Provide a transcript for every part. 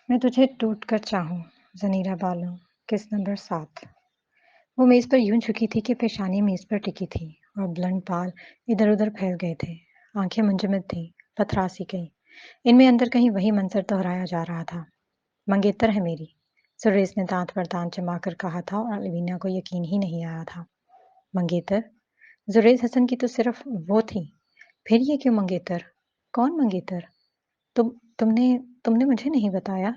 मैं तुझे टूट कर चाहूँ, ज़नीरा बानो, किस नंबर 7। वो मेज़ पर यूं झुकी थी कि पेशानी मेज़ पर टिकी थी और ब्लंट बाल इधर-उधर फैल गए थे। आंखें मुंजमद थीं, पथरा-सी गईं। इनमें अंदर कहीं वही मंज़र दोहराया जा रहा था। मंगेतर है मेरी, सुरेश ने दांत पर दांत जमाकर कहा था और अलवीना को यकीन ही नहीं आया था। मंगेतर? जुरेज हसन की तो सिर्फ वो थी। फिर ये क्यों मंगेतर? कौन मंगेतर? तुमने तुमने मुझे नहीं बताया।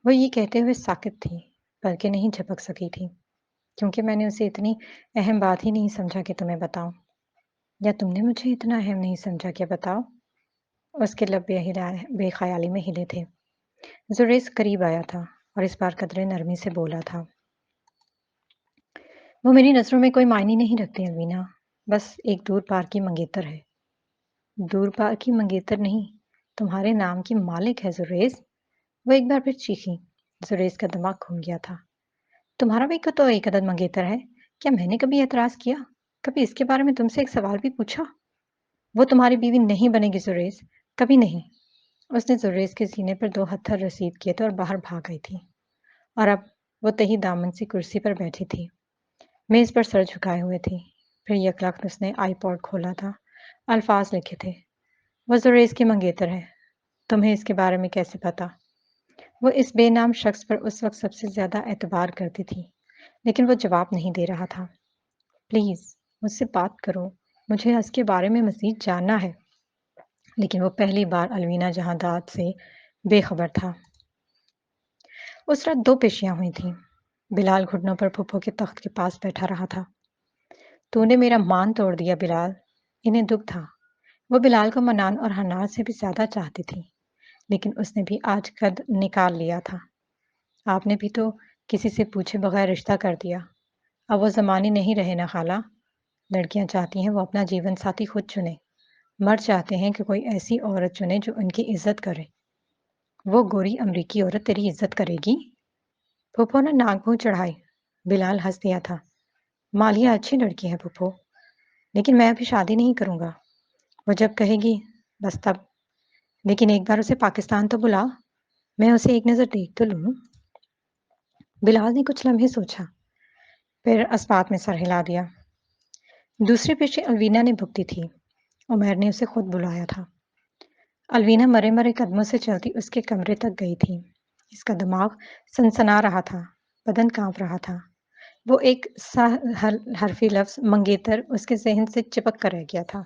वो ये कहते हुए साकित थी, पलकें नहीं झपक सकी थी, क्योंकि मैंने उसे इतनी अहम बात ही नहीं समझा कि तुम्हें बताऊं, या तुमने मुझे इतना अहम नहीं समझा कि बताओ। उसके लब बेख्याली में हिले थे। जुरेज करीब आया था और इस बार कदरे नरमी से बोला था। वो मेरी नजरों में कोई मायने नहीं रखती अलवीना, बस एक दूर पार की मंगेतर है। दूर पार की मंगेतर नहीं, तुम्हारे नाम की मालिक है जुरेज। वो एक बार फिर चीखी। जुरेज का दिमाग घूम गया था। तुम्हारा भी तो एक अदद मंगेतर है। क्या मैंने कभी एतराज किया? कभी इसके बारे में तुमसे एक सवाल भी पूछा? वो तुम्हारी बीवी नहीं बनेगी जुरेज, कभी नहीं। उसने जुरेज के सीने पर 2 हत्थर रसीद किए थे और बाहर भाग गई थी। और अब वो तही दामन सी कुर्सी पर बैठी थी, मेज पर सर झुकाए हुए थी। फिर यकलख्त उसने आईपॉड खोला था। अल्फाज लिखे थे। वो जुरेज की मंगेतर है। तुम्हें इसके बारे में कैसे पता? वो इस बेनाम शख्स पर उस वक्त सबसे ज्यादा एतबार करती थी, लेकिन वो जवाब नहीं दे रहा था। प्लीज मुझसे बात करो, मुझे इसके बारे में मजीद जानना है। लेकिन वो पहली बार अलवीना जहादात से बेखबर था। उस रात 2 पेशियां हुई थीं। बिलाल घुटनों पर फुफ्फो के तख्त के पास बैठा रहा था। तूने मेरा मान तोड़ दिया बिलाल। इन्हें दुख था। वो बिलाल को मनान और हनान से भी ज्यादा चाहती थी, लेकिन उसने भी आज कद निकाल लिया था। आपने भी तो किसी से पूछे बगैर रिश्ता कर दिया। अब वो जमाने नहीं रहे ना खाला। लड़कियां चाहती हैं वो अपना जीवन साथी खुद चुने। मर्द चाहते हैं कि कोई ऐसी औरत चुने जो उनकी इज्जत करे। वो गोरी अमरीकी औरत तेरी इज्जत करेगी? फूफो ने नाक मुंह चढ़ाई। बिलाल हंस दिया था। मालिया अच्छी लड़की है फूफो, लेकिन मैं अभी शादी नहीं करूंगा। वो जब कहेगी बस तब। लेकिन एक बार उसे पाकिस्तान तो बुला, मैं उसे एक नजर देख तो लूं। बिलाल ने कुछ लम्हे सोचा, फिर अस्पात में सर हिला दिया। दूसरी पेशी अलवीना ने भुगती थी। उमर ने उसे खुद बुलाया था। अलवीना मरे मरे कदमों से चलती उसके कमरे तक गई थी। इसका दिमाग सनसना रहा था, बदन कांप रहा था। वो एक हरफी लफ्ज मंगेतर उसके जहन से चिपक कर रह गया था।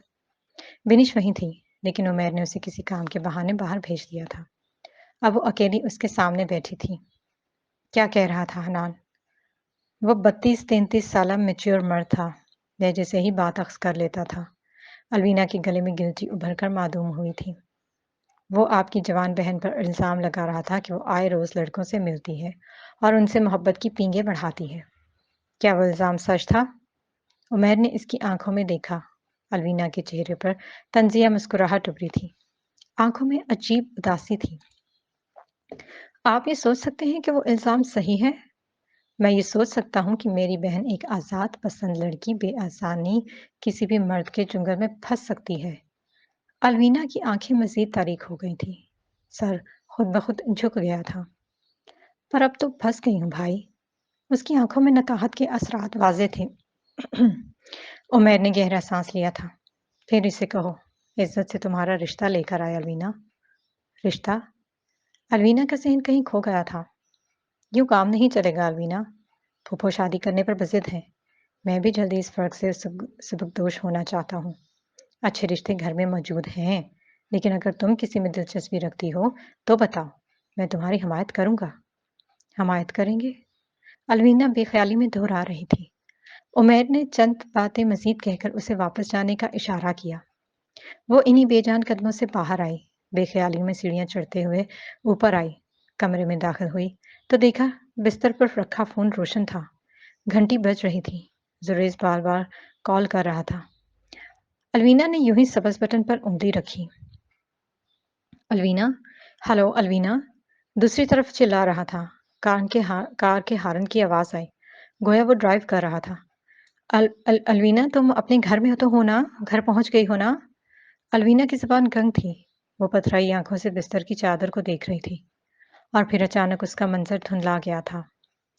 बिनिश वहीं थी, लेकिन उमर ने उसे किसी काम के बहाने बाहर भेज दिया था। अब वो अकेली उसके सामने बैठी थी। क्या कह रहा था हनान? वो 32-33 साल मैच्योर मर्द था। लहजे से ही बात अक्स कर लेता था। अलवीना के गले में गिल्टी उभर कर मालूम हुई थी। वो आपकी जवान बहन पर इल्ज़ाम लगा रहा था कि वो आए रोज़ लड़कों से मिलती है और उनसे मोहब्बत की पींगे बढ़ाती है। क्या वो इल्ज़ाम सच था? उमर ने इसकी आंखों में देखा। अलवीना के चेहरे पर तंजिया मुस्कुराहट उभरी थी। आंखों में अजीब उदासी थी। आप ये सोच सकते हैं कि वो इल्ज़ाम सही है? मैं ये सोच सकता हूँ कि मेरी बहन एक आज़ाद पसंद लड़की बेआसानी किसी भी मर्द के चुंगल में फंस सकती है। अलवीना की आंखें मजीद तारीक हो गई थी। सर खुद ब खुद झुक गया था। पर अब तो फंस गई हूँ भाई। उसकी आंखों में नकाहत के असरात वाजे थे। उमर ने गहरा सांस लिया था। फिर इसे कहो, इज्जत से तुम्हारा रिश्ता लेकर आया अलवीना। रिश्ता? अलवीना का जहन कहीं खो गया था। यूं काम नहीं चलेगा अलवीना। फूफो शादी करने पर बजिद है। मैं भी जल्दी इस फर्क से सुबकदोश होना चाहता हूँ। अच्छे रिश्ते घर में मौजूद हैं, लेकिन अगर तुम किसी में दिलचस्पी रखती हो तो बताओ, मैं तुम्हारी हमायत करूंगा। हमायत करेंगे? अलवीना बेख्याली में दोहरा रही थी। उमैर ने चंद बातें मजीद कहकर उसे वापस जाने का इशारा किया। वो इन्हीं बेजान कदमों से बाहर आई, बेख्याली में सीढ़ियां चढ़ते हुए ऊपर आई। कमरे में दाखिल हुई तो देखा बिस्तर पर रखा फोन रोशन था। घंटी बज रही थी। जुरेज बार बार कॉल कर रहा था। अलवीना ने यूं ही सबज बटन पर उंगली रखी। अलवीना, हेलो अलवीना। दूसरी तरफ चिल्ला रहा था। कार के हारन की आवाज आई। गोया वो ड्राइव कर रहा था। अलवीना, तुम अपने घर में हो तो हो ना? घर पहुंच गई हो ना? अलवीना की जुबान गंग थी। वो पथराई आंखों से बिस्तर की चादर को देख रही थी। और फिर अचानक उसका मंज़र धुंधला गया था।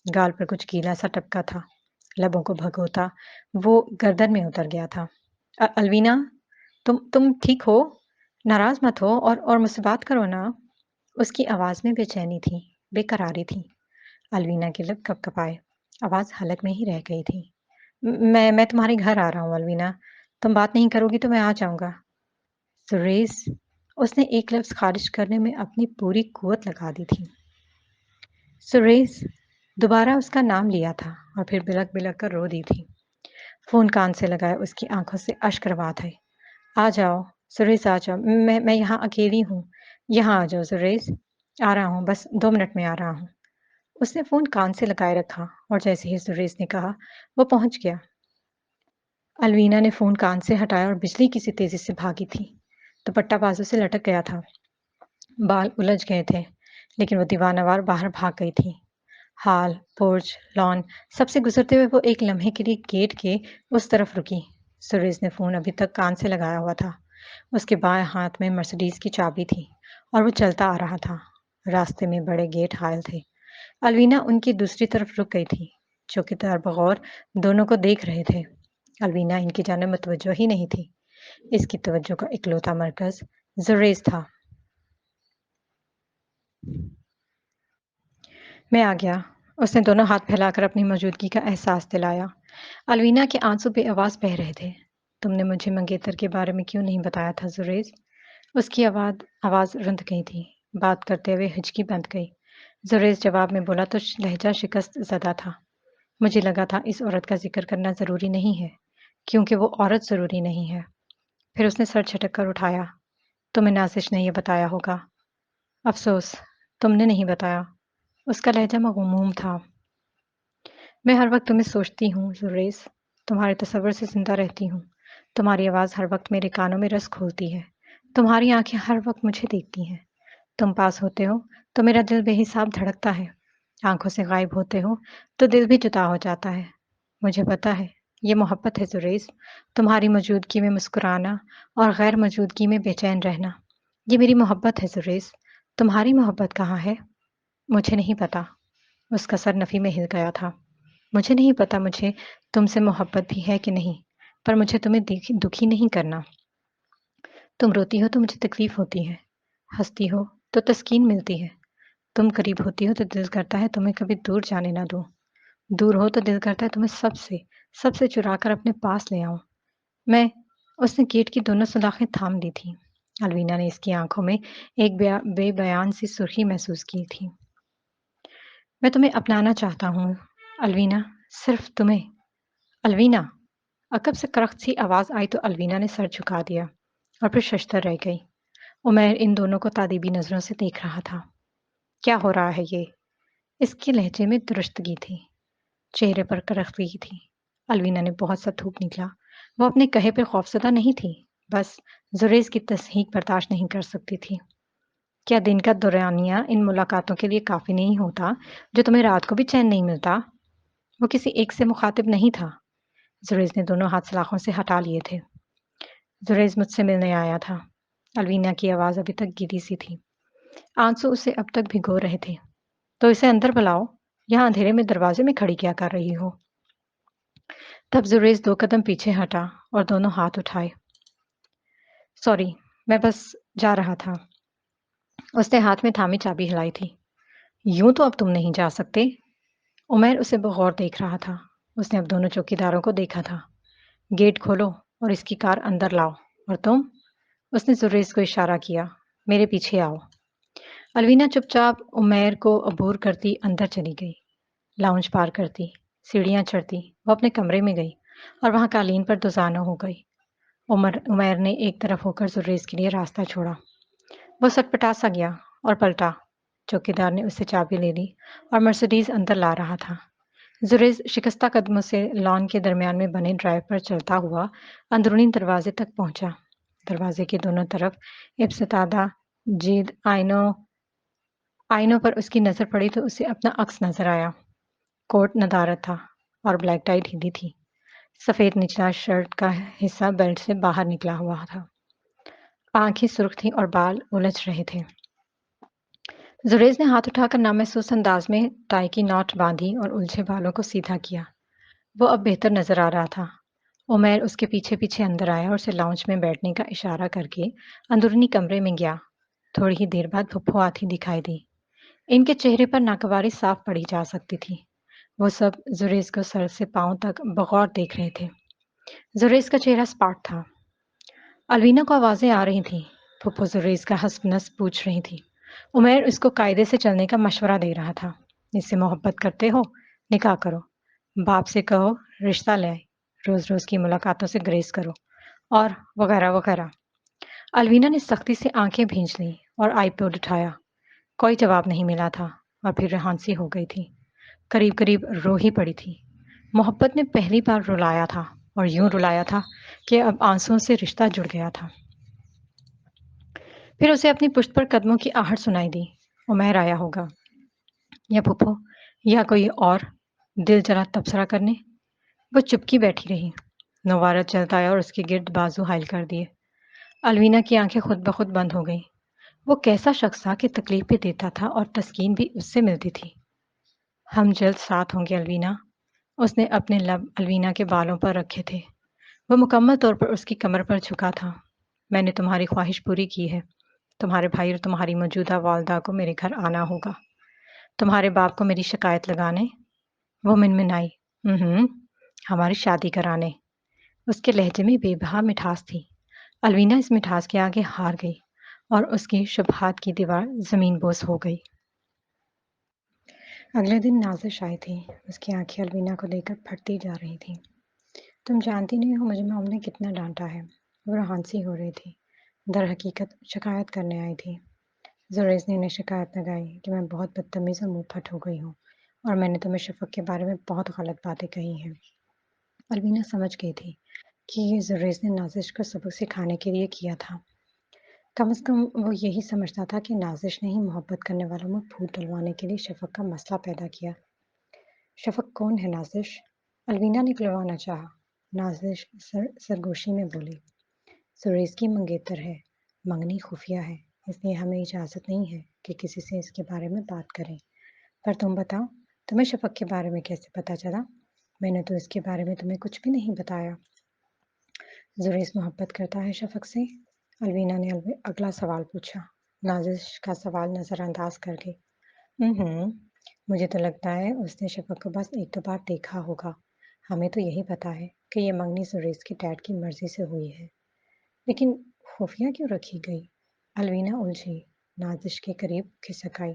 गाल पर कुछ गीला सा टपका था। लबों को भगोता वो गर्दन में उतर गया था। अलवीना, तुम ठीक हो? नाराज़ मत हो और मुझसे बात करो ना। उसकी आवाज़ में बेचैनी थी, बेकरारी थी। अलवीना के लब कँप-कँपाए, आवाज़ हलक में ही रह गई थी। मैं तुम्हारे घर आ रहा हूँ अलवीना। तुम बात नहीं करोगी तो मैं आ जाऊँगा। सुरेश, उसने एक लफ्ज़ ख़ारिज करने में अपनी पूरी क़ुव्वत लगा दी थी। सुरेश, दोबारा उसका नाम लिया था और फिर बिलख-बिलख कर रो दी थी। फ़ोन कान से लगाए उसकी आँखों से अश्क रवा थे। आ जाओ, सुरेश आ जाओ। मैं यहाँ अकेली हूँ। यहाँ आ जाओ सुरेश। आ रहा हूँ, बस 2 मिनट में आ रहा हूँ। उसने फ़ोन कान से लगाए रखा और जैसे ही सुरेश ने कहा, वो पहुँच गया। अलवीना ने फ़ोन कान से हटाया और बिजली की सी तेज़ी से भागी थी। दुपट्टा बाजू से लटक गया था। बाल उलझ गए थे, लेकिन वो दीवानावार बाहर भाग गई थी। हॉल, पोर्च, लॉन सबसे गुजरते हुए वो एक लम्हे के लिए गेट के उस तरफ रुकी। सुरेश ने फ़ोन अभी तक कान से लगाया हुआ था। उसके बाएं हाथ में मर्सिडीज़ की चाबी थी और वो चलता आ रहा था। रास्ते में बड़े गेट हायल थे। अलवीना उनकी दूसरी तरफ रुक गई थी। चौकीदार बगौर दोनों को देख रहे थे। अलवीना इनकी जानिब मुतवज्जो ही नहीं थी। इसकी तवज्जो का इकलौता मरकज़ जुरैज़ था। मैं आ गया। उसने दोनों हाथ फैलाकर अपनी मौजूदगी का एहसास दिलाया। अलवीना के आंसू बेआवाज़ बह रहे थे। तुमने मुझे मंगेतर के बारे में क्यों नहीं बताया था जुरैज़? उसकी आवाज़ रुंध गई थी। बात करते हुए हिचकी बंध गई। जुरैज़ जवाब में बोला तो लहजा शिकस्त ज़दा था। मुझे लगा था इस औरत का ज़िक्र करना ज़रूरी नहीं है, क्योंकि वो औरत ज़रूरी नहीं है। फिर उसने सर झटक कर उठाया। तुम्हें नाज़िश ने ये बताया होगा। अफ़सोस, तुमने नहीं बताया। उसका लहजा मग़मूम था। मैं हर वक़्त तुम्हें सोचती हूँ जुरैज़, तुम्हारे तसव्वुर से ज़िंदा रहती हूँ। तुम्हारी आवाज़ हर वक़्त मेरे कानों में रस घोलती है। तुम्हारी आँखें हर वक़्त मुझे देखती हैं। तुम पास होते हो तो मेरा दिल बेहिसाब धड़कता है। आँखों से गायब होते हो तो दिल भी जुदा हो जाता है। मुझे पता है, ये मोहब्बत है जुरैज़, तुम्हारी मौजूदगी में मुस्कुराना और गैर मौजूदगी में बेचैन रहना। ये मेरी मोहब्बत है जुरैज़, तुम्हारी मोहब्बत कहाँ है? मुझे नहीं पता। उसका सर नफ़ी में हिल गया था। मुझे नहीं पता मुझे तुमसे मोहब्बत भी है कि नहीं, पर मुझे तुम्हें दुखी नहीं करना। तुम रोती हो तो मुझे तकलीफ़ होती है, हँसती हो तो तस्कीन मिलती है। तुम करीब होती हो तो दिल करता है तुम्हें कभी दूर जाने ना दूँ। दूर हो तो दिल करता है तुम्हें सबसे चुरा कर अपने पास ले आऊँ। मैं उसने गेट की दोनों सलाखें थाम ली थीं। अलवीना ने इसकी आँखों में एक बेबयान सी सुर्ख़ी महसूस की थी। मैं तुम्हें अपनाना चाहता हूँ, अलवीना, सिर्फ़ तुम्हें। अलवीना! अकब से करख्त सी आवाज़ आई तो अलवीना ने सर झुका दिया और फिर शशदर रह गई। उमैर इन दोनों को तादीबी नज़रों से देख रहा था। क्या हो रहा है ये? इसके लहजे में दुरुस्तगी थी, चेहरे पर करख्तगी थी। अलवीना ने बहुत सा थूक निकला। वो अपने कहे पे खौफज़दा नहीं थी, बस जुरैज़ की तस्हीक बर्दाश्त नहीं कर सकती थी। क्या दिन का दौरानिया इन मुलाकातों के लिए काफ़ी नहीं होता, जो तुम्हें रात को भी चैन नहीं मिलता? वो किसी एक से मुखातिब नहीं था। जुरैज़ ने दोनों हाथ सलाखों से हटा लिए थे। जुरैज़ मुझसे मिलने आया था। अलवीना की आवाज़ अभी तक गिरी सी थी। आंसू उसे अब तक भिगो रहे थे। तो इसे अंदर बुलाओ। यहाँ अंधेरे में दरवाजे में खड़ी क्या कर रही हो? तब जुरैज़ 2 कदम पीछे हटा और दोनों हाथ उठाए। सॉरी, मैं बस जा रहा था। उसने हाथ में थामी चाबी हिलाई थी। यूँ तो अब तुम नहीं जा सकते। उमैर उसे बगौर देख रहा था। उसने अब दोनों चौकीदारों को देखा था। गेट खोलो और इसकी कार अंदर लाओ। और तुम? उसने जुरैज़ को इशारा किया। मेरे पीछे आओ। अलवीना चुपचाप उमैर को अबूर करती अंदर चली गई। लाउंज पार करती, सीढ़ियाँ चढ़ती, वो अपने कमरे में गई और वहाँ कालीन पर दुज़ाना हो गई। उमैर ने एक तरफ होकर जुरैज़ के लिए रास्ता छोड़ा। वो सटपटा सा गया और पलटा। चौकीदार ने उससे चाबी ले ली और मर्सिडीज़ अंदर ला रहा था। जुरैज़ शिकस्ता कदमों से लॉन के दरमियान में बने ड्राइव पर चलता हुआ अंदरूनी दरवाजे तक पहुंचा। दरवाजे के दोनों तरफ इब्सतादा जीद आईनों पर उसकी नज़र पड़ी तो उसे अपना अक्स नज़र आया। कोट नदारद था और ब्लैक टाई ढीली थी। सफ़ेद निचला शर्ट का हिस्सा बेल्ट से बाहर निकला हुआ था। आंखें सुर्ख थीं और बाल उलझ रहे थे। जुरेज ने हाथ उठाकर नामहसूस अंदाज में टाई की नॉट बांधी और उलझे बालों को सीधा किया। वो अब बेहतर नजर आ रहा था। उमैर उसके पीछे पीछे अंदर आया और उसे लाउंज में बैठने का इशारा करके अंदरूनी कमरे में गया। थोड़ी ही देर बाद फुप्पो आती दिखाई दी। इनके चेहरे पर नाकवारी साफ पढ़ी जा सकती थी। वो सब जुरेज को सर से पांव तक बगौर देख रहे थे। जुरेज का चेहरा स्पार्ट था। अलवीना को आवाजें आ रही थीं। फुप्पो जुरेज का हंस-नस पूछ रही थी। उमैर उसको कायदे से चलने का मशवरा दे रहा था। इससे मोहब्बत करते हो? निकाह करो। बाप से कहो रिश्ता ले आए। रोज-रोज की मुलाकातों से ग्रेज करो। और वगैरह-वगैरह। अलवीना ने सख्ती से आंखें भींच लीं और आईपैड उठाया। कोई जवाब नहीं मिला था और फिर रेहानसी हो गई थी। करीब-करीब रो ही पड़ी थी। मोहब्बत ने पहली बार रुलाया था और यूं रुलाया था कि अब आंसुओं से रिश्ता जुड़ गया था। फिर उसे अपनी पुश्त पर कदमों की आहट सुनाई दी। उमैर आया होगा या फूफो या कोई और दिल जरा तबसरा करने। वो चुपकी बैठी रही। नवारा चलता आया और उसके गिर्द बाजू हाइल कर दिए। अलवीना की आंखें खुद ब खुद बंद हो गईं। वो कैसा शख्स था कि तकलीफ भी देता था और तस्कीन भी उससे मिलती थी। हम जल्द साथ होंगे अलवीना। उसने अपने लब अलवीना के बालों पर रखे थे। वो मुकम्मल तौर पर उसकी कमर पर झुका था। मैंने तुम्हारी ख्वाहिश पूरी की है। तुम्हारे भाई और तुम्हारी मौजूदा वालदा को मेरे घर आना होगा। तुम्हारे बाप को मेरी शिकायत लगाने। वो मिनमिनाई। हमारी शादी कराने। उसके लहजे में बेबहा मिठास थी। अलवीना इस मिठास के आगे हार गई और उसकी शुबहात की दीवार जमीन बोस हो गई। अगले दिन नाज़िश आई थी। उसकी आंखें अलवीना को लेकर फटती जा रही थीं। तुम जानती नहीं हो मुझे मॉम ने कितना डांटा है। वो रोहानसी हो रही थी। दर हकीकत शिकायत करने आई थी। जुरैज ने उन्हें शिकायत लगाई कि मैं बहुत बदतमीज़ और मुंहफट हो गई हूँ और मैंने तुम्हें शफ़क़ के बारे में बहुत गलत बातें कही हैं। अलवीना समझ गई थी कि ये जुरैज ने नाज़िश को सबक सिखाने के लिए किया था। कम से कम वो यही समझता था कि नाज़िश ने ही मोहब्बत करने वालों में फूट डलवाने के लिए शफ़क़ का मसला पैदा किया। शफ़क़ कौन है नाज़िश? अलवीना ने खुलवाना चाहा। नाज़िश सरगोशी में बोली। सुरेश की मंगेतर है। मंगनी खुफिया है, इसलिए हमें इजाज़त नहीं है कि किसी से इसके बारे में बात करें। पर तुम बताओ, तुम्हें शफ़क़ के बारे में कैसे पता चला? मैंने तो इसके बारे में तुम्हें कुछ भी नहीं बताया। जुरेश मोहब्बत करता है शफ़क़ से? अलवीना ने अगला सवाल पूछा, नाज़िश का सवाल नज़रअंदाज करके। मुझे तो लगता है उसने शफ़क़ को बस एक दो बार देखा होगा। हमें तो यही पता है कि ये मंगनी जुरेश के डैड की मर्ज़ी से हुई है। लेकिन खुफिया क्यों रखी गई? अलवीना उलझी, नाज़िश के करीब खिसक आई।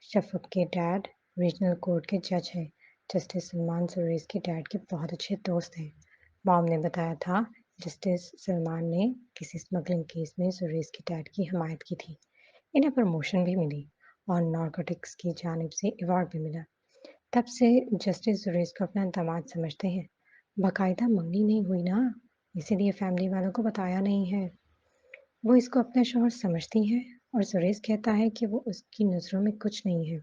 शफ़क़ के डैड रीजनल कोर्ट के जज हैं। जस्टिस सलमान जुरेश के डैड के बहुत अच्छे दोस्त हैं। मॉम ने बताया था जस्टिस सलमान ने किसी स्मगलिंग केस में जुरेश के डैड की हमायत की थी। इन्हें प्रमोशन भी मिली और नारकोटिक्स की जानिब से अवार्ड भी मिला। तब से जस्टिस जुरेश को अपना दामाद समझते हैं। बाकायदा मंगनी नहीं हुई ना, इसीलिए फैमिली वालों को बताया नहीं है। वो इसको अपना शौहर समझती है और जुरेश कहता है कि वो उसकी नज़रों में कुछ नहीं है।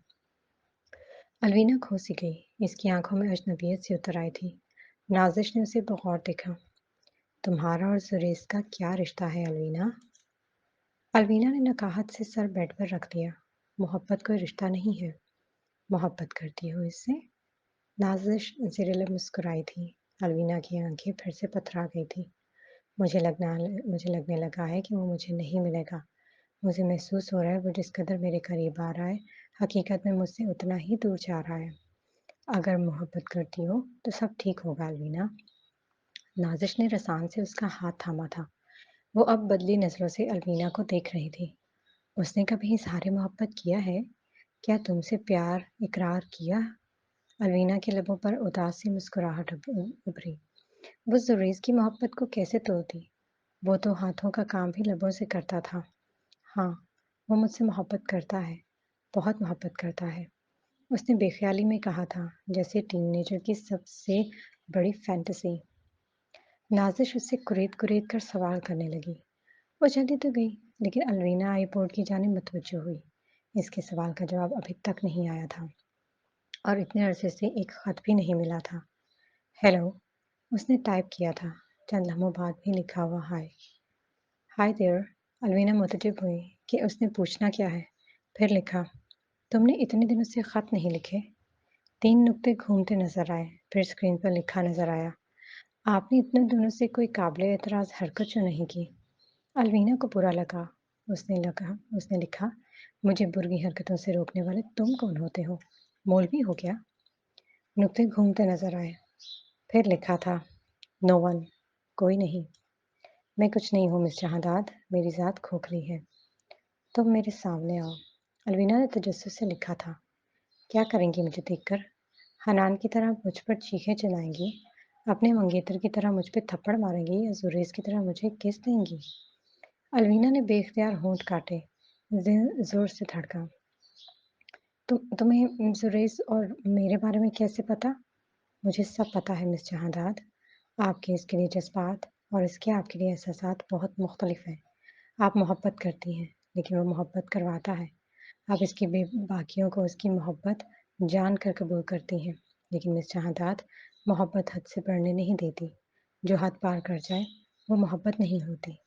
अलवीना खो सी गई। इसकी आंखों में अजनबियत सी उतर आई थी। नाजिश ने उसे बगौर देखा। तुम्हारा और जुरेश का क्या रिश्ता है अलवीना? अलवीना ने नकाहत से सर बेड पर रख दिया। मोहब्बत कोई रिश्ता नहीं है। मोहब्बत करती हो इससे? नाज़िश ज़ेरे-लब मुस्कुराई थी। अलवीना की आंखें फिर से पथरा गई थी। मुझे लगने लगा है कि वो मुझे नहीं मिलेगा। मुझे महसूस हो रहा है वो जिस कदर मेरे करीब आ रहा है, हकीकत में मुझसे उतना ही दूर जा रहा है। अगर मोहब्बत करती हो तो सब ठीक होगा अलवीना। नाज़िश ने रसान से उसका हाथ थामा था। वो अब बदली नज़रों से अलवीना को देख रही थी। उसने कभी इज़हार मोहब्बत किया है? क्या तुमसे प्यार इकरार किया? अलवीना के लबों पर उदास सी मुस्कुराहट उभरी। वो जुरेज की मोहब्बत को कैसे तोड़ती? वो तो हाथों का काम भी लबों से करता था। हाँ, वो मुझसे मोहब्बत करता है, बहुत मोहब्बत करता है। उसने बेख्याली में कहा था, जैसे टीनएजर की सबसे बड़ी फैंटेसी। नाज़िश उससे कुरेद-कुरेद कर सवाल करने लगी। वो चली तो गई, लेकिन अलवीना आईपोर्ट की जानिब मुतवज्जो हुई। इसके सवाल का जवाब अभी तक नहीं आया था और इतने अरसे से एक खत भी नहीं मिला था। हेलो, उसने टाइप किया था। चंद लम्हों बाद भी लिखा हुआ हाय। Hi there. अलवीना मुतजिब हुई कि उसने पूछना क्या है, फिर लिखा, तुमने इतने दिनों से खत नहीं लिखे। 3 नुक्ते घूमते नज़र आए, फिर स्क्रीन पर लिखा नज़र आया, आपने इतने दिनों से कोई काबिल एतराज़ हरकत क्यों नहीं की? अलवीना को बुरा लगा। उसने लिखा, मुझे बुरी हरकतों से रोकने वाले तुम कौन होते हो? मौलवी हो क्या? नुक्ते घूमते नज़र आए। फिर लिखा था, नो वन, कोई नहीं। मैं कुछ नहीं हूँ मिस जहांदाद, मेरी ज़ात खोखली है। तुम मेरे सामने आओ। अलवीना ने तजस्सुस से लिखा था, क्या करेंगी मुझे देखकर? हनान की तरह मुझ पर चीखें चलाएंगी, अपने मंगेतर की तरह मुझ पे थप्पड़ मारेंगी या जुरेज की तरह मुझे किस देंगी? अलवीना ने बेख्तियार होंठ काटे, दिल जोर से धड़का। तुम्हें जुरेज और मेरे बारे में कैसे पता? मुझे सब पता है मिस जहांदाद। आपके इसके लिए जज्बात और इसके आपके लिए एहसासात बहुत मुख्तलिफ हैं। आप मोहब्बत करती हैं, लेकिन वो मोहब्बत करवाता है। आप इसकी बाकियों को उसकी मोहब्बत जान कर कबूल करती हैं, लेकिन मिस जहांदाद, मोहब्बत हद से बढ़ने नहीं देती। जो हद पार कर जाए, वो मोहब्बत नहीं होती।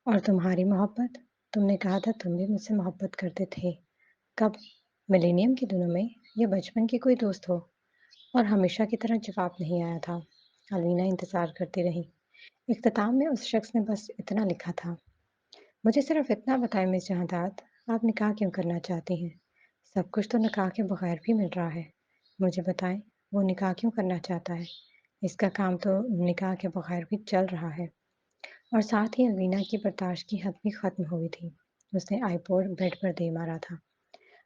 और तुम्हारी मोहब्बत? तुमने कहा था तुम भी मुझसे मोहब्बत करते थे। कब? मिलेनियम के दिनों में या बचपन के कोई दोस्त हो? और हमेशा की तरह जवाब नहीं आया था। अलवीना इंतजार करती रही। इख्तिताम में उस शख्स ने बस इतना लिखा था, मुझे सिर्फ इतना बताएं मिस जहांदाद, आप निकाह क्यों करना चाहती हैं? सब कुछ तो निकाह के बगैर भी मिल रहा है। मुझे बताएं, वो निकाह क्यों करना चाहता है? इसका काम तो निकाह के बगैर भी चल रहा है। और साथ ही अलवीना की बर्दाश्त की हद भी खत्म हुई थी। उसने आईपॉड बेड पर दे मारा था।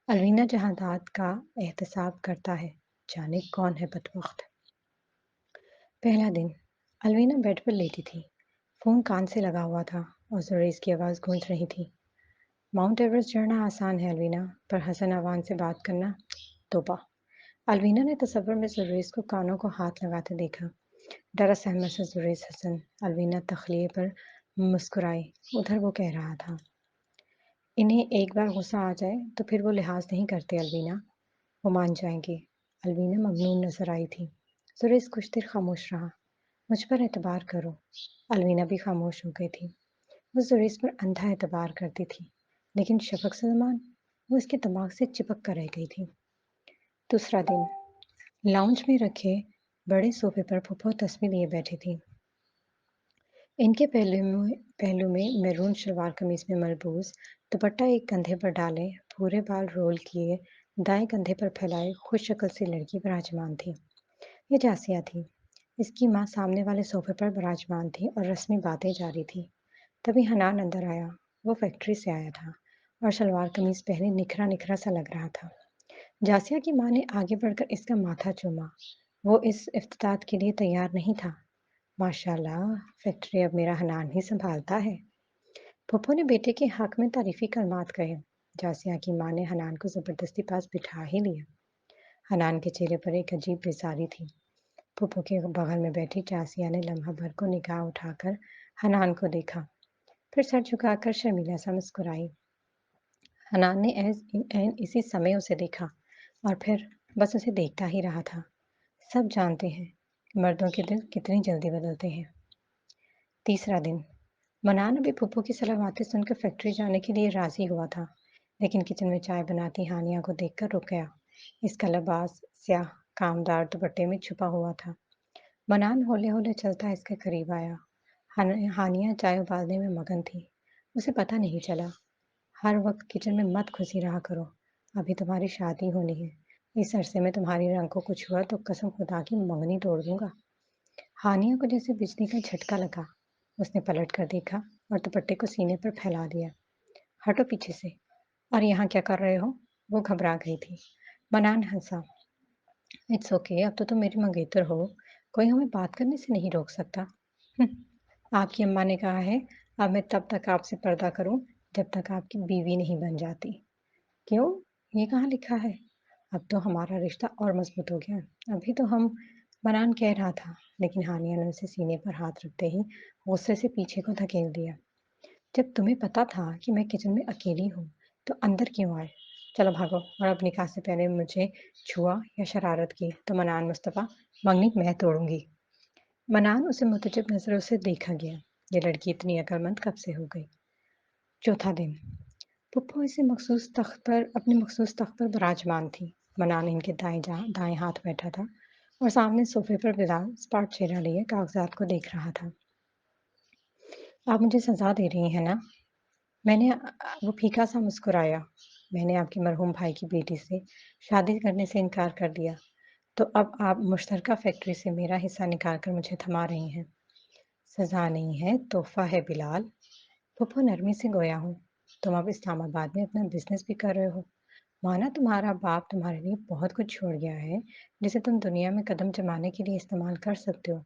अलवीना जहादात का एहतसाब करता है, जाने कौन है बदबख्त। पहला दिन। अलवीना बेड पर लेटी थी, फोन कान से लगा हुआ था और जुरेज की आवाज़ गूंज रही थी। माउंट एवरेस्ट चढ़ना आसान है अलवीना, पर हसन अवान से बात करना तोबा। अलवीना ने तसव्वुर में जुरेज को कानों को हाथ लगाते देखा। डरा सहमा से जुरेज हसन। अलवीना तखलिए पर मुस्कुराई। उधर वो कह रहा था, इन्हें एक बार गुस्सा आ जाए तो फिर वो लिहाज नहीं करते अलवीना, वो मान जाएंगे। अलवीना ममनून नजर आई थी। सुरेश कुछ देर खामोश रहा। मुझ पर एतबार करो। अलवीना भी खामोश हो गई थी। वो सुरेश पर अंधा एतबार करती थी, लेकिन शफक सलमान, वो इसके दिमाग से चिपक कर रह गई थी। दूसरा दिन। लाउंज में रखे बड़े सोफे पर फुफो तस्वीर लिए बैठी थी। इनके पहलू में मैरून शलवार कमीज में मलबूस, दुपट्टा एक कंधे पर डाले, पूरे बाल रोल किए, दाएं कंधे पर फैलाए खुश शक्ल सी लड़की विराजमान थी। ये जासिया थी। इसकी माँ सामने वाले सोफे पर विराजमान थी और रस्मी बातें जारी थी। तभी हनान अंदर आया। वो फैक्ट्री से आया था और शलवार कमीज पहने निखरा निखरा सा लग रहा था। जासिया की माँ ने आगे बढ़कर इसका माथा चूमा। वो इस इफ्तिताह के लिए तैयार नहीं था। माशाल्लाह, फैक्ट्री अब मेरा हनान ही संभालता है। पप्पू ने बेटे के हक में तारीफी कलमात कहे। जासिया की माँ ने हनान को जबरदस्ती पास बिठा ही लिया। हनान के चेहरे पर एक अजीब बेजारी थी। पप्पू के बगल में बैठी जासिया ने लम्हा भर को निगाह उठाकर हनान को देखा, फिर सर झुकाकर शर्मीला सा मुस्कुराई। हनान ने ऐन इसी समय उसे देखा और फिर बस उसे देखता ही रहा था। सब जानते हैं कि मर्दों के दिल कितनी जल्दी बदलते हैं। तीसरा दिन। मनान अभी फूफो की सलाह बातें सुनकर फैक्ट्री जाने के लिए राजी हुआ था, लेकिन किचन में चाय बनाती हानिया को देखकर रुक गया। इसका लिबास स्याह कामदार दुपट्टे में छुपा हुआ था। मनान होले होले चलता इसके करीब आया। हानिया चाय उबालने में मगन थी। उसे पता नहीं चला। हर वक्त किचन में मत घुसी रहा करो, अभी तुम्हारी शादी होनी है। इस अरसे में तुम्हारी रंग को कुछ हुआ तो कसम खुदा की मंगनी तोड़ दूंगा। हानिया को जैसे बिजली का झटका लगा। उसने पलट कर देखा और दुपट्टे को सीने पर फैला दिया। हटो पीछे से। और यहाँ क्या कर रहे हो? वो घबरा गई थी। मनान हंसा। इट्स ओके, अब तो तुम मेरी मंगेतर हो, कोई हमें बात करने से नहीं रोक सकता। आपकी अम्मा ने कहा है, अब मैं तब तक आपसे पर्दा करूं जब तक आपकी बीवी नहीं बन जाती। क्यों? ये कहाँ लिखा है? अब तो हमारा रिश्ता और मजबूत हो गया। अभी तो हम। मनान कह रहा था, लेकिन हानिया ने उसे सीने पर हाथ रखते ही गुस्से से पीछे को धकेल दिया। जब तुम्हें पता था कि मैं किचन में अकेली हूँ, तो अंदर क्यों आए? चलो भागो, और अब निकाह से पहले मुझे छुआ या शरारत की तो मनान मुस्तफ़ा, मंगनी मैं तोड़ूंगी। मनान उसे मुतजब नजरों से देखा गया। ये लड़की इतनी अक्लमंद कब से हो गई? चौथा दिन। پھپھو اپنے مخصوص تخت پر براجمان تھی۔ منان ان کے دائیں ہاتھ بیٹھا تھا اور سامنے صوفے پر بلال اسپاٹ چہرہ لیے کاغذات کو دیکھ رہا تھا۔ آپ مجھے سزا دے رہی ہیں نا؟ میں نے وہ پھیکا سا مسکرایا۔ میں نے آپ کے مرحوم بھائی کی بیٹی سے شادی کرنے سے انکار کر دیا، تو اب آپ مشترکہ فیکٹری سے میرا حصہ نکال کر مجھے تھما رہی ہیں۔ سزا نہیں ہے، تحفہ ہے بلال۔ پھپھو نرمی سے گویا ہوں۔ تم اب اسلام آباد میں اپنا بزنس بھی کر رہے ہو۔ مانا تمہارا باپ تمہارے لیے بہت کچھ چھوڑ گیا ہے جسے تم دنیا میں قدم جمانے کے لیے استعمال کر سکتے ہو،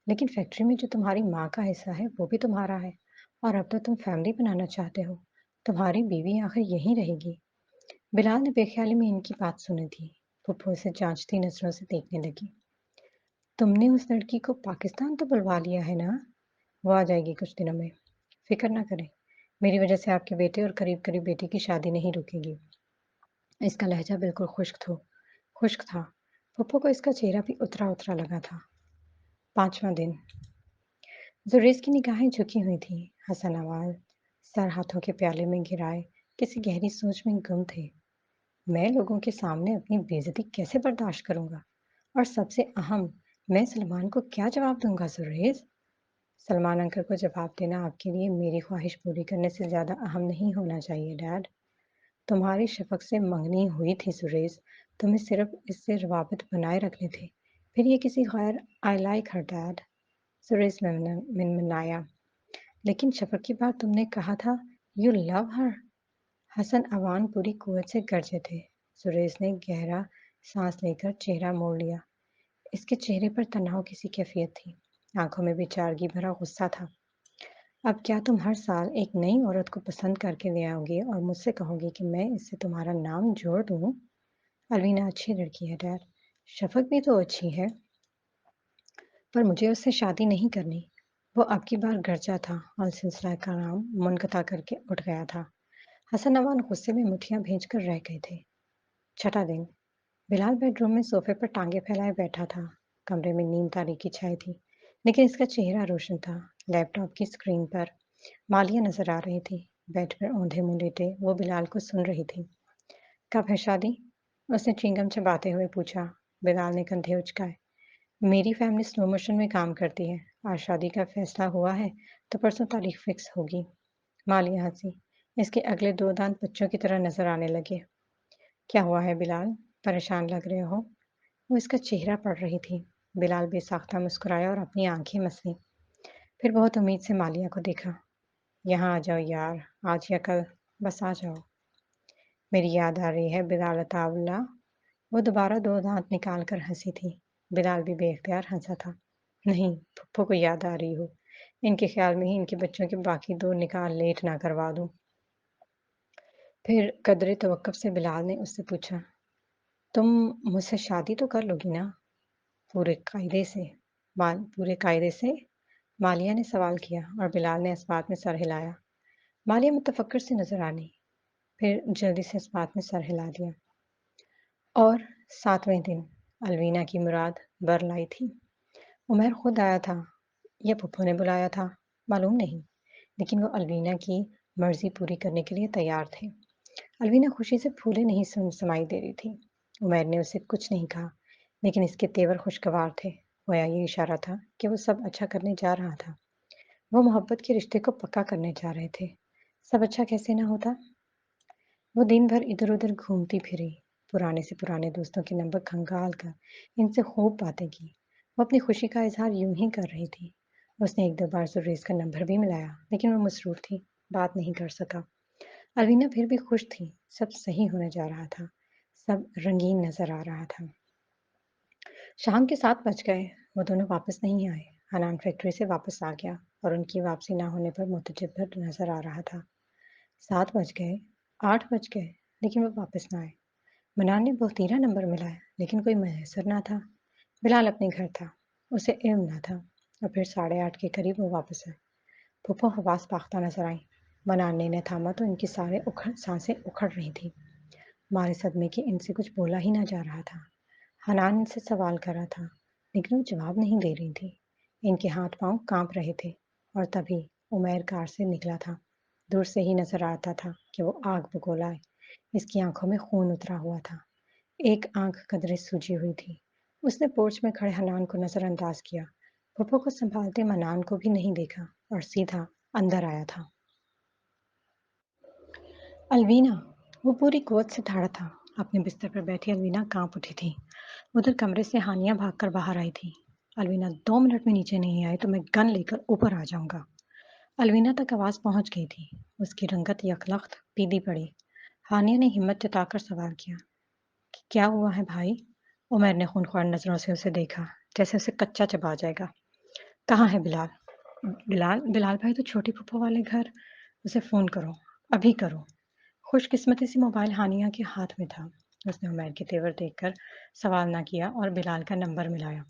لیکن فیکٹری میں جو تمہاری ماں کا حصہ ہے وہ بھی تمہارا ہے، اور اب تو تم فیملی بنانا چاہتے ہو۔ تمہاری بیوی آخر یہیں رہے گی۔ بلال نے بے خیالی میں ان کی بات سنی تھی۔ پھپھو اسے جانچتی نظروں سے دیکھنے لگی۔ تم نے اس لڑکی کو پاکستان تو بلوا لیا ہے نا؟ وہ آ جائے گی کچھ دنوں میں، فکر نہ کریں۔ میری وجہ سے آپ کے بیٹے اور قریب قریب بیٹی کی شادی نہیں رکے گی۔ اس کا لہجہ بالکل خشک تھا۔ پھپھو کو اس کا چہرہ بھی اترا اترا لگا تھا۔ 5واں دن۔ زریز کی نگاہیں جھکی ہوئی تھیں۔ حسن نواز سر ہاتھوں کے پیالے میں گرائے کسی گہری سوچ میں گم تھے۔ میں لوگوں کے سامنے اپنی بے عزتی کیسے برداشت کروں گا؟ اور سب سے اہم، میں سلمان کو کیا جواب دوں گا زریز؟ سلمان انکل کو جواب دینا آپ کے لیے میری خواہش پوری کرنے سے زیادہ اہم نہیں ہونا چاہیے ڈیڈ۔ تمہاری شفق سے منگنی ہوئی تھی زریز، تمہیں صرف اس سے روابط بنائے رکھنے تھے، پھر یہ کسی غیر آئی لائک ہر ڈیڈ، زریز منمنایا۔ لیکن شفق کی بات تم نے کہا تھا یو لو ہر۔ حسن عوان پوری قوت سے گرجے تھے۔ زریز نے گہرا سانس لے کر چہرہ موڑ لیا۔ اس کے چہرے پر تناؤ کسی کیفیت تھی، آنکھوں میں بیچارگی بھرا غصہ تھا۔ اب کیا تم ہر سال ایک نئی عورت کو پسند کر کے لے آؤ گے اور مجھ سے کہو گے کہ میں اس سے تمہارا نام جوڑ دوں؟ الوینا اچھی لڑکی ہے ڈیڈ، شفق بھی تو اچھی ہے، پر مجھے اس سے شادی نہیں کرنی۔ وہ اب کی بار گرجا تھا اور سلسلہ کلام منقطع کر کے اٹھ گیا تھا۔ حسن نوان غصے میں مٹھیاں بھیج کر رہ گئے تھے۔ 6واں دن۔ بلال بیڈ روم میں صوفے پر ٹانگیں پھیلائے بیٹھا تھا۔ کمرے میں نیم تاریکی چھائی تھی، لیکن اس کا چہرہ روشن تھا۔ لیپ ٹاپ کی اسکرین پر مالیہ نظر آ رہی تھی۔ بیڈ پر اوندھے منہ لیٹے وہ بلال کو سن رہی تھی۔ کب ہے شادی؟ اس نے چنگم چباتے ہوئے پوچھا۔ بلال نے کندھے اچکائے۔ میری فیملی سلو موشن میں کام کرتی ہے۔ آج شادی کا فیصلہ ہوا ہے تو پرسوں تاریخ فکس ہوگی۔ مالیہ ہنسی۔ اس کے اگلے 2 دانت بچوں کی طرح نظر آنے لگے۔ کیا ہوا ہے بلال؟ پریشان لگ رہے ہو؟ وہ اس کا چہرہ پڑھ رہی تھی۔ بلال بے ساختہ مسکرایا اور اپنی آنکھیں مسلی۔ پھر بہت امید سے مالیہ کو دیکھا۔ یہاں آ جاؤ یار، آج یا کل، بس آ جاؤ۔ میری یاد آ رہی ہے بلال عطا اللہ۔ وہ دوبارہ 2 دانت نکال کر ہنسی تھی۔ بلال بھی بے اختیار ہنسا تھا۔ نہیں، پھپھو کو یاد آ رہی ہو۔ ان کے خیال میں ہی ان کے بچوں کے باقی 2 نکاح لیٹ نہ کروا دوں۔ پھر قدرے توقف سے بلال نے اس سے پوچھا، تم مجھ سے شادی تو کر لو گی نا؟ پورے قاعدے سے؟ پورے قاعدے سے؟ مالیہ نے سوال کیا اور بلال نے اس بات میں سر ہلایا۔ مالیہ متفکر سے نظر آنی، پھر جلدی سے اس بات میں سر ہلا دیا۔ اور 7ویں دن۔ الوینا کی مراد بر لائی تھی۔ عمیر خود آیا تھا یا پھپھو نے بلایا تھا، معلوم نہیں، لیکن وہ الوینا کی مرضی پوری کرنے کے لیے تیار تھے۔ الوینا خوشی سے پھولے نہیں سمائی دے رہی تھی۔ عمیر نے اسے کچھ نہیں کہا، لیکن اس کے تیور خوشگوار تھے۔ گویا یہ اشارہ تھا کہ وہ سب اچھا کرنے جا رہا تھا۔ وہ محبت کے رشتے کو پکا کرنے جا رہے تھے۔ سب اچھا کیسے نہ ہوتا؟ وہ دن بھر ادھر ادھر گھومتی پھری، پرانے سے پرانے دوستوں کے نمبر کھنگال کر ان سے خوب باتیں کی۔ وہ اپنی خوشی کا اظہار یوں ہی کر رہی تھی۔ اس نے 1-2 بار زریز کا نمبر بھی ملایا، لیکن وہ مصروف تھی، بات نہیں کر سکا۔ الوینا پھر بھی خوش تھی، سب صحیح ہونے جا رہا تھا، سب رنگین نظر آ رہا تھا۔ شام کے 7 بج گئے، وہ دونوں واپس نہیں آئے۔ حنان فیکٹری سے واپس آ گیا اور ان کی واپسی نہ ہونے پر متجبر نظر آ رہا تھا۔ 7 بج گئے، 8 بج گئے، لیکن وہ واپس نہ آئے۔ منان نے بہت 13 نمبر ملایا، لیکن کوئی میسر نہ تھا۔ بلال اپنے گھر تھا، اسے علم نہ تھا، اور پھر 8:30 کے قریب وہ واپس آئے۔ پھپھو حواس باختہ نظر آئیں۔ منان نے انہیں تھاما تو ان کی سانسیں اکھڑ رہی تھیں۔ مارے صدمے کے ان سے کچھ بولا ہی نہ جا رہا تھا۔ حنان ان سے سوال کر رہا تھا، لیکن وہ جواب نہیں دے رہی تھی۔ ان کے ہاتھ پاؤں کانپ رہے تھے، اور تبھی عمیر کار سے نکلا تھا۔ دور سے ہی نظر آتا تھا کہ وہ آگ بگولا ہے۔ اس کی آنکھوں میں خون اترا ہوا تھا، ایک آنکھ قدرے سوجی ہوئی تھی۔ اس نے پورچ میں کھڑے حنان کو نظر انداز کیا، پھپھو کو سنبھالتے منان کو بھی نہیں دیکھا اور سیدھا اندر آیا تھا۔ الوینا! وہ پوری قوت سے ٹھڑا تھا۔ اپنے بستر پر بیٹھی الوینا کانپ اٹھی تھی۔ ادھر کمرے سے ہانیہ بھاگ کر باہر آئی تھی۔ الوینا 2 منٹ میں نیچے نہیں آئے تو میں گن لے کر اوپر آ جاؤں گا۔ الوینا تک آواز پہنچ گئی تھی۔ اس کی رنگت یکلخت پیلی پڑی۔ ہانیہ نے ہمت جتا کر سوال کیا کہ کیا ہوا ہے بھائی؟ عمیر نے خونخوار نظروں سے اسے دیکھا، جیسے اسے کچا چبا جائے گا۔ کہاں ہے بلال؟ بلال بھائی تو چھوٹی پھپھو والے گھر۔ اسے فون کرو، ابھی کرو۔ خوش قسمتی سے موبائل ہانیہ کے ہاتھ میں تھا۔ اس نے عمیر کے تیور دیکھ کر سوال نہ کیا اور بلال کا نمبر ملایا۔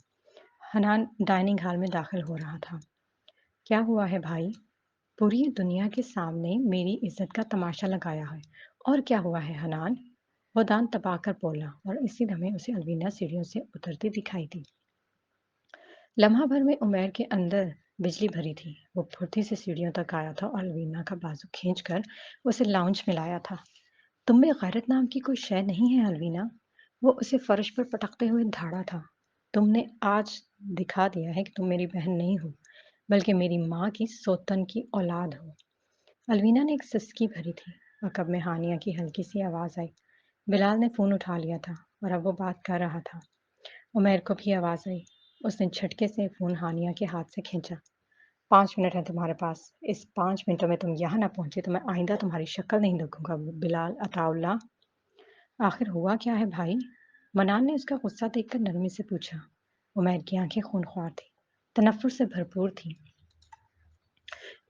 حنان ڈائننگ ہال میں داخل ہو رہا تھا۔ کیا ہوا ہے بھائی؟ پوری دنیا کے سامنے میری عزت کا تماشا لگایا ہے، اور کیا ہوا ہے حنان؟ وہ دان تبا کر بولا اور اسی دمے اسے الوینا سیڑھیوں سے اترتی دکھائی دی۔ لمحہ بھر میں عمیر کے اندر بجلی بھری تھی۔ وہ پھرتی سے سیڑھیوں تک آیا تھا اور الوینا کا بازو کھینچ کر اسے لاؤنج میں لایا تھا۔ تم میں غیرت نام کی کوئی شے نہیں ہے الوینا؟ وہ اسے فرش پر پٹکتے ہوئے دھاڑا تھا۔ تم نے آج دکھا دیا ہے کہ تم میری بہن نہیں ہو، بلکہ میری ماں کی سوتن کی اولاد ہو۔ الوینا نے ایک سسکی بھری تھی۔ عقب میں ہانیہ کی ہلکی سی آواز آئی۔ بلال نے فون اٹھا لیا تھا اور اب وہ بات کر رہا تھا۔ عمیر کو بھی آواز آئی۔ اس نے جھٹکے سے فون ہانیہ کے ہاتھ سے کھینچا۔ 5 منٹ ہے تمہارے پاس۔ اس 5 منٹوں میں تم یہاں نہ پہنچے تو میں آئندہ تمہاری شکل نہیں دیکھوں گا بلال عطا اللہ۔ آخر ہوا کیا ہے بھائی؟ منان نے اس کا غصہ دیکھ کر نرمی سے پوچھا۔ عمیر کی آنکھیں خونخوار تھیں، تنفر سے بھرپور تھیں۔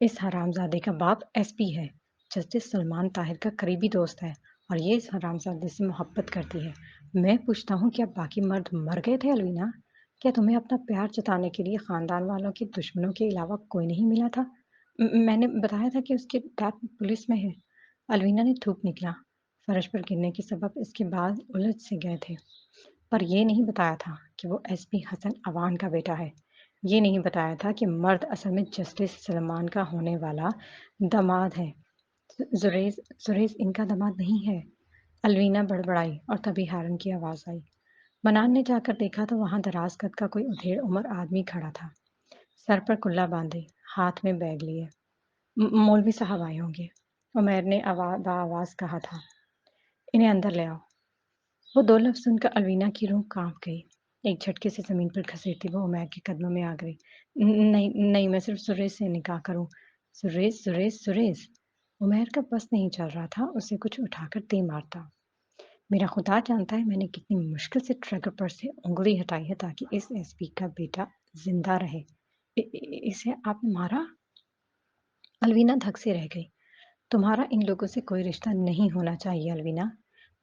اس حرامزادے کا باپ ایس پی ہے، جسٹس سلمان طاہر کا قریبی دوست ہے اور یہ اس حرامزادے سے محبت کرتی ہے۔ میں پوچھتا ہوں کیا باقی مرد مر گئے تھے الوینا؟ کیا تمہیں اپنا پیار جتانے کے لیے خاندان والوں کے دشمنوں کے علاوہ کوئی نہیں ملا تھا؟ میں نے بتایا تھا کہ اس کے ڈیڈ پولیس میں ہے۔ الوینا نے تھوک نکلا۔ فرش پر گرنے کے سبب اس کے بال الجھ سے گئے تھے، پر یہ نہیں بتایا تھا کہ وہ ایس پی حسن عوان کا بیٹا ہے۔ یہ نہیں بتایا تھا کہ مرد اصل میں جسٹس سلمان کا ہونے والا داماد ہے۔ زریز ان کا داماد نہیں ہے۔ الوینا بڑبڑائی اور تبھی ہارن کی آواز آئی۔ منان نے جا کر دیکھا تو وہاں دراز قد کا کوئی ادھیڑ عمر آدمی کھڑا تھا، سر پر کلا باندھے، ہاتھ میں بیگ لیے۔ مولوی صاحب آئے ہوں گے، عمیر نے بآواز کہا تھا۔ انہیں اندر لے آؤ۔ وہ 2 لفظ سن کر الوینا کی روح کانپ گئی۔ ایک جھٹکے سے زمین پر گھسیٹتی وہ عمیر کے قدموں میں آ گئی۔ نہیں، میں صرف سریش سے نکاح کروں۔ سریش۔ عمیر کا بس نہیں چل رہا تھا اسے کچھ اٹھا کر دے مارتا۔ میرا خدا جانتا ہے میں نے کتنی مشکل سے ٹریگر پر سے انگلی ہٹائی ہے تاکہ اس ایس پی کا بیٹا زندہ رہے۔ اسے آپ نے مارا؟ الوینا دھک سے رہ گئی۔ تمہارا ان لوگوں سے کوئی رشتہ نہیں ہونا چاہیے الوینا۔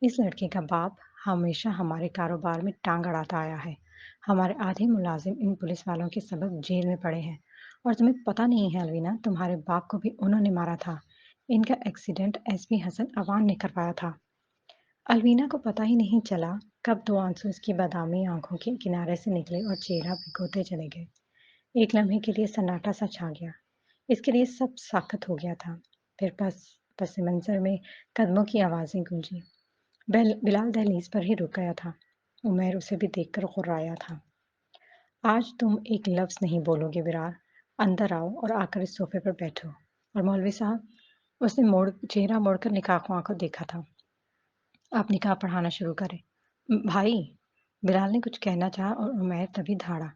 اس لڑکے کا باپ ہمیشہ ہمارے کاروبار میں ٹانگ اڑاتا آیا ہے۔ ہمارے آدھے ملازم ان پولیس والوں کے سبب جیل میں پڑے ہیں، اور تمہیں پتہ نہیں ہے الوینا، تمہارے باپ کو بھی انہوں نے مارا تھا۔ ان کا ایکسیڈنٹ ایس پی حسن عوان نے کروایا تھا۔ الوینا کو پتہ ہی نہیں چلا کب 2 آنسو اس کی بادامی آنکھوں کے کنارے سے نکلے اور چہرہ بھگوتے چلے گئے۔ ایک لمحے کے لیے سناٹا سا چھا گیا۔ اس کے لیے سب ساکت ہو گیا تھا۔ پھر پس منظر میں قدموں کی آوازیں گونجی۔ بلال دہلیز پر ہی رک گیا تھا۔ عمیر اسے بھی دیکھ کر غرایا تھا۔ آج تم ایک لفظ نہیں بولو گے برار۔ اندر آؤ اور آ کر اس صوفے پر بیٹھو۔ اور مولوی صاحب، اس نے چہرہ موڑ کر نکاح خواں کو دیکھا تھا، آپ نکاح پڑھانا شروع کریں۔ بھائی، بلال نے کچھ کہنا چاہا اور عمیر تبھی دھاڑا۔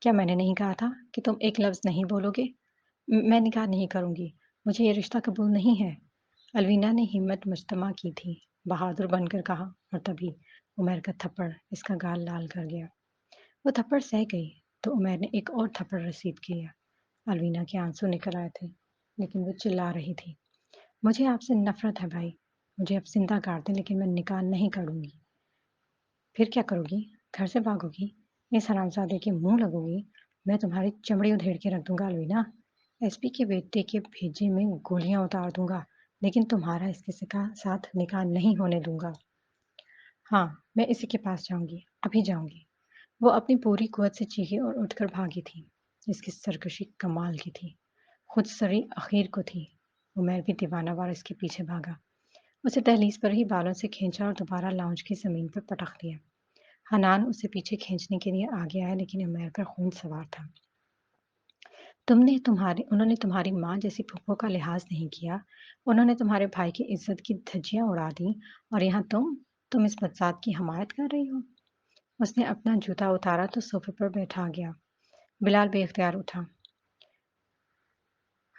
کیا میں نے نہیں کہا تھا کہ تم ایک لفظ نہیں بولو گے؟ میں نکاح نہیں کروں گی، مجھے یہ رشتہ قبول نہیں ہے۔ الوینا نے ہمت مجتمع کی تھی، بہادر بن کر کہا، اور تبھی عمیر کا تھپڑ اس کا گال لال کر گیا۔ وہ تھپڑ سہ گئی تو عمیر نے ایک اور تھپڑ رسید کیا۔ الوینا کے آنسو نکل آئے تھے، لیکن وہ چلا رہی تھی۔ مجھے آپ سے نفرت ہے بھائی، مجھے اب زندہ کاٹ دیں لیکن میں نکاح نہیں کروں گی۔ پھر کیا کرو گی؟ گھر سے بھاگو گی؟ اس حرامزادے کے منہ لگو گی؟ میں تمہاری چمڑی ادھیڑ کے رکھ دوں گا الوینا۔ ایس پی کے بیٹے کے بھیجے میں گولیاں اتار دوں گا، لیکن تمہارا اس کے ساتھ نکاح نہیں ہونے دوں گا۔ ہاں، میں اسی کے پاس جاؤں گی، ابھی جاؤں گی۔ وہ اپنی پوری قوت سے چیخی اور اٹھ کر بھاگی تھی۔ اس کی سرکشی کمال کی تھی، خود سری اخیر کو تھی۔ उमैर भी दीवाना वार इसके पीछे भागा। उसे दहलीज पर ही बालों से खींचा और दोबारा लाउंज की ज़मीन पर पटक दिया। हनान उसे पीछे खींचने के लिए आगे आया लेकिन उमैर पर खून सवार था। उन्होंने तुम्हारी माँ जैसी फूफो का लिहाज़ नहीं किया। उन्होंने तुम्हारे भाई की इज़्ज़त की धज्जियाँ उड़ा दी और यहाँ तुम इस बदज़ात की हमायत कर रही हो। उसने अपना जूता उतारा तो सोफ़े पर बैठा गया। बिलाल बेइख्तियार उठा।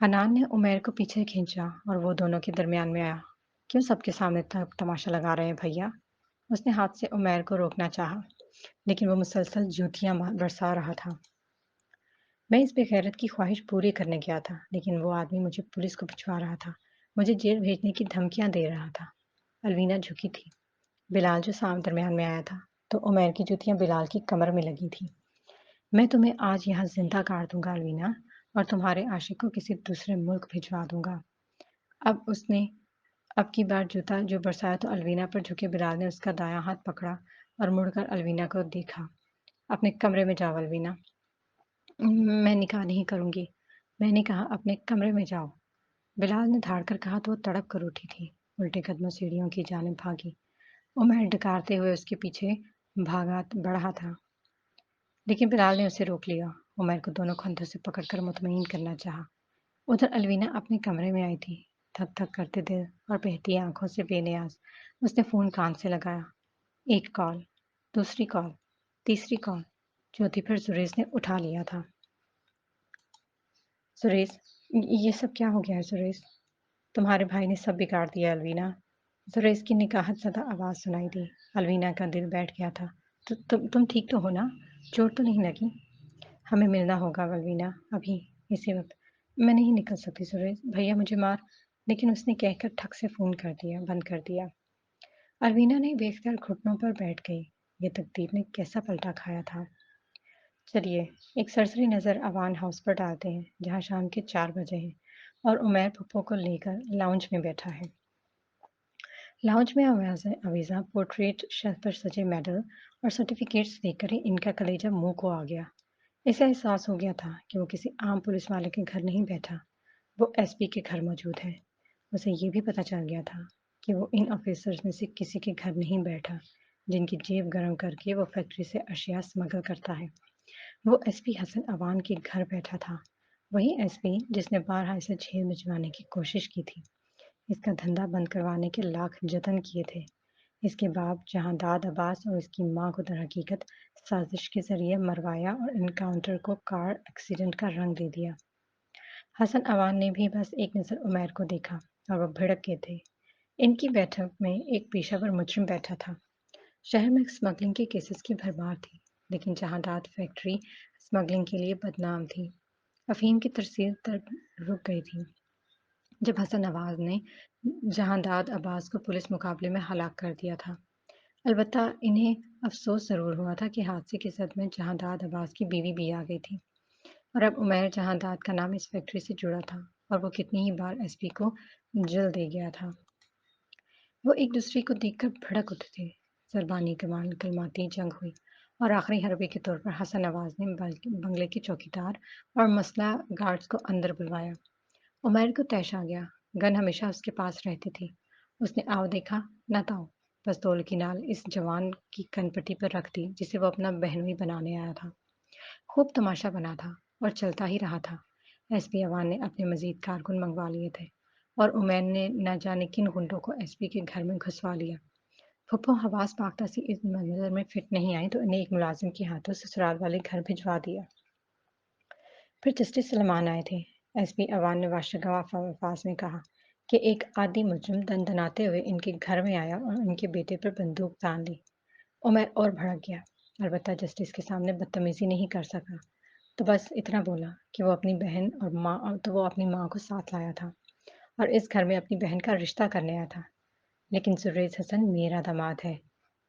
हनान ने उमैर को पीछे खींचा और वो दोनों के दरमियान में आया। क्यों सबके सामने तमाशा लगा रहे हैं भैया? उसने हाथ से उमैर को रोकना चाहा, लेकिन वो मुसलसल जूतियां बरसा रहा था। मैं इस बेगैरत की ख्वाहिश पूरी करने गया था, लेकिन वो आदमी मुझे पुलिस को भिजवा रहा था। मुझे जेल भेजने की धमकियां दे रहा था। अलवीना झुकी थी। बिलाल जो दरमियान में आया था, तो उमैर की जूतियां बिलाल की कमर में लगी थी। मैं तुम्हें आज यहाँ जिंदा गाड़ दूंगा अलवीना, और तुम्हारे आशिक को किसी दूसरे मुल्क भिजवा दूंगा। अब उसने अब की बार जूता जो बरसाया तो अलवीना पर झुके बिलाल ने उसका दायां हाथ पकड़ा और मुड़कर अलवीना को देखा। अपने कमरे में जाओ अलवीना। मैं निकाह नहीं करूंगी। मैंने कहा अपने कमरे में जाओ। बिलाल ने धाड़ कर कहा तो वो तड़प कर उठी थी। उल्टे कदमों सीढ़ियों की जानिब भागी। उमर डकारते हुए उसके पीछे भागा बढ़ा था, लेकिन बिलाल ने उसे रोक लिया। उमर को दोनों कंधों से पकड़कर मुतमईन करना चाहा। उधर अलवीना अपने कमरे में आई थी, थक थक करते दिल और बहती आंखों से बेनियाज। उसने फोन कान से लगाया। एक कॉल, दूसरी कॉल, तीसरी कॉल, चौथी फिर सुरेश ने उठा लिया था। सुरेश, ये सब क्या हो गया है सुरेश? तुम्हारे भाई ने सब बिगाड़ दिया अलवीना। सुरेश की निकाहत ज़दा आवाज़ सुनाई दी। अलवीना का दिल बैठ गया था। तुम ठीक तो हो ना? चोट तो नहीं लगी? हमें मिलना होगा अलवीना, अभी, इसी वक्त। मैं नहीं निकल सकती सुरेश, भैया मुझे मार। लेकिन उसने कहकर ठक से फोन कर दिया, बंद कर दिया। अलवीना ने बेख्तियार घुटनों पर बैठ गई। ये तकदीर ने कैसा पलटा खाया था। चलिए, एक सरसरी नज़र अवान हाउस पर डालते हैं, जहाँ शाम के 4 बजे हैं और उमैर पप्पो को लेकर लाउंज में बैठा है। लाउंज में अवीज़ा पोर्ट्रेट शेल्फ पर सजे मेडल और सर्टिफिकेट्स देखकर ही इनका कलेजा मुंह को आ गया। इसे एहसास हो गया था कि वो किसी आम पुलिस वाले के घर नहीं बैठा, वो एसपी के घर मौजूद है। उसे ये भी पता चल गया था कि वो इन ऑफिसर्स में से किसी के घर नहीं बैठा, जिनकी जेब गरम करके वो फैक्ट्री से अशिया स्मगल करता है। वो एसपी हसन अवान के घर बैठा था, वही एसपी जिसने बारहा इसे जेल भिजवाने की कोशिश की थी, इसका धंधा बंद करवाने के लाख जतन किए थे। इसके बाप जहांदाद अब्बास और इसकी मां को दरहकीकत साजिश के जरिए मरवाया और इनकाउंटर को कार एक्सीडेंट का रंग दे दिया। हसन अवान ने भी बस एक नज़र उमैर को देखा और वो भड़क गए थे। इनकी बैठक में एक पेशावर मुजरिम बैठा था। शहर में स्मगलिंग के केसेस की भरमार थी, लेकिन जहांदाद फैक्ट्री स्मगलिंग के लिए बदनाम थी। अफीम की तरसील तक रुक गई थी जब हसन नवाज ने जहांदाद अब्बास को पुलिस मुकाबले में हलाक कर दिया था। अलबत्ता इन्हें अफसोस ज़रूर हुआ था कि हादसे के सदमे जहांदाद अब्बास की बीवी भी आ गई थी और अब उमैर जहांदाद का नाम इस फैक्ट्री से जुड़ा था और वो कितनी ही बार एसपी को जल दे गया था। वो एक दूसरे को देखकर भड़क उठे थे। ज़रबानी कलमाती जंग हुई और आखिरी हरबे के तौर पर हसन नवाज ने बंगले के चौकीदार और मसला गार्ड्स को अंदर बुलवाया। उमैर को तैश आ गया। गन हमेशा उसके पास रहती थी। उसने आओ देखा, न ताओ, पिस्तौल की नाल इस जवान की कनपट्टी पर रख दी जिसे वो अपना बहनोई बनाने आया था। खूब तमाशा बना था और चलता ही रहा था। एसपी अवान ने अपने मजीद कारकुन मंगवा लिए थे और उमैर ने न जाने किन गुंडों को एसपी के घर में घुसवा लिया। फुप्पो हवास पाख्ता सी इस मंजर में फिट नहीं आई तो इन्हें एक मुलाजिम के हाथों ससुराल वाले घर भिजवा दिया। फिर जस्टिस सलमान आए थे। एसपी अवान ने वाशगवा अल्फाज में कहा कि एक आदि मुजरिम दनदनाते हुए इनके घर में आया और उनके बेटे पर बंदूक तान ली। उमर और भड़क गया। अलबत्ता जस्टिस के सामने बदतमीजी नहीं कर सका, तो बस इतना बोला कि वो अपनी माँ को साथ लाया था और इस घर में अपनी बहन का रिश्ता करने आया था। लेकिन जुर्रेज हसन मेरा दामाद है।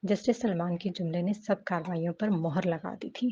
जस्टिस सलमान के जुमले ने सब कार्रवाइयों पर मोहर लगा दी थी।